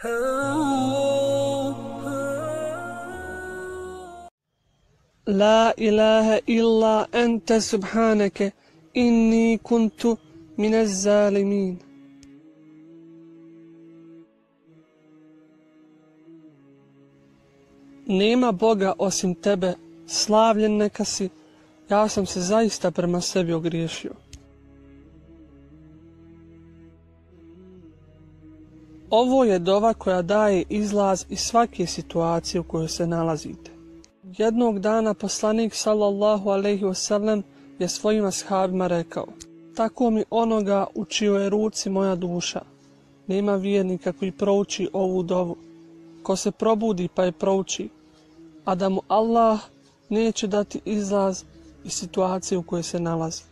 La ilaha illa anta subhanake inni kuntu minaz zalimin. Nema Boga osim tebe, slavljen neka si, ja sam se zaista prema sebi ogriješio. Ovo je dova koja daje izlaz iz svake situacije u kojoj se nalazite. Jednog dana poslanik sallallahu alejhi ve sellem je svojim ashabima rekao: tako mi onoga u čijoj je ruci moja duša, nema vjernika koji prouči ovu dovu, ko se probudi pa je prouči, a da mu Allah neće dati izlaz iz situacije u kojoj se nalazi.